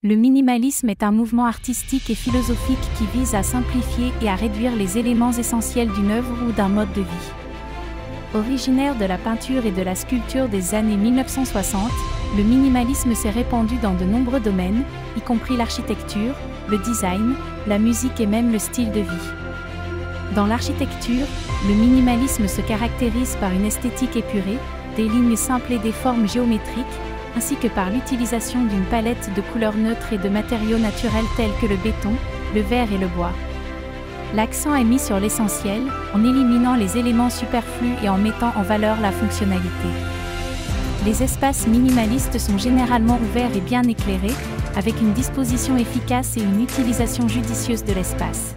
Le minimalisme est un mouvement artistique et philosophique qui vise à simplifier et à réduire les éléments essentiels d'une œuvre ou d'un mode de vie. Originaire de la peinture et de la sculpture des années 1960, le minimalisme s'est répandu dans de nombreux domaines, y compris l'architecture, le design, la musique et même le style de vie. Dans l'architecture, le minimalisme se caractérise par une esthétique épurée, des lignes simples et des formes géométriques, ainsi que par l'utilisation d'une palette de couleurs neutres et de matériaux naturels tels que le béton, le verre et le bois. L'accent est mis sur l'essentiel, en éliminant les éléments superflus et en mettant en valeur la fonctionnalité. Les espaces minimalistes sont généralement ouverts et bien éclairés, avec une disposition efficace et une utilisation judicieuse de l'espace.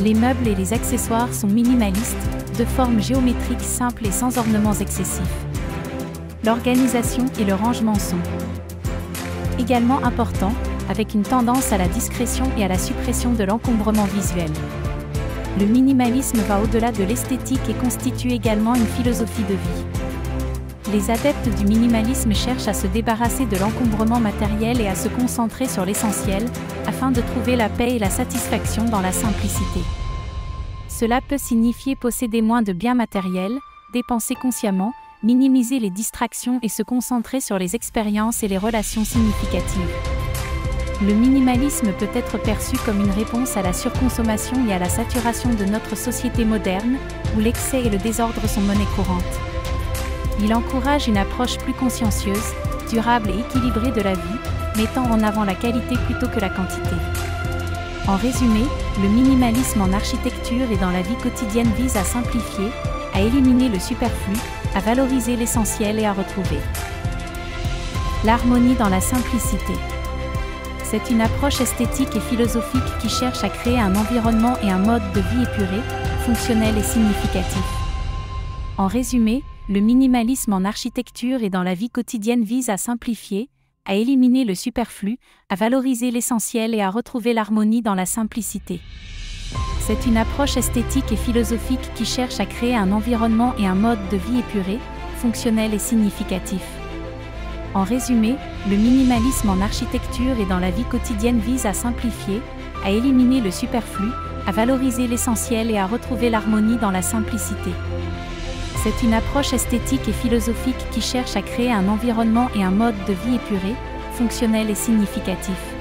Les meubles et les accessoires sont minimalistes, de forme géométrique simple et sans ornements excessifs. L'organisation et le rangement sont également importants, avec une tendance à la discrétion et à la suppression de l'encombrement visuel. Le minimalisme va au-delà de l'esthétique et constitue également une philosophie de vie. Les adeptes du minimalisme cherchent à se débarrasser de l'encombrement matériel et à se concentrer sur l'essentiel, afin de trouver la paix et la satisfaction dans la simplicité. Cela peut signifier posséder moins de biens matériels, dépenser consciemment, minimiser les distractions et se concentrer sur les expériences et les relations significatives. Le minimalisme peut être perçu comme une réponse à la surconsommation et à la saturation de notre société moderne, où l'excès et le désordre sont monnaie courante. Il encourage une approche plus consciencieuse, durable et équilibrée de la vie, mettant en avant la qualité plutôt que la quantité. En résumé, le minimalisme en architecture et dans la vie quotidienne vise à simplifier, à éliminer le superflu, à valoriser l'essentiel et à retrouver l'harmonie dans la simplicité. C'est une approche esthétique et philosophique qui cherche à créer un environnement et un mode de vie épuré, fonctionnel et significatif. En résumé, le minimalisme en architecture et dans la vie quotidienne vise à simplifier, à éliminer le superflu, à valoriser l'essentiel et à retrouver l'harmonie dans la simplicité. C'est une approche esthétique et philosophique qui cherche à créer un environnement et un mode de vie épuré, fonctionnel et significatif. En résumé, le minimalisme en architecture et dans la vie quotidienne vise à simplifier, à éliminer le superflu, à valoriser l'essentiel et à retrouver l'harmonie dans la simplicité. C'est une approche esthétique et philosophique qui cherche à créer un environnement et un mode de vie épuré, fonctionnel et significatif.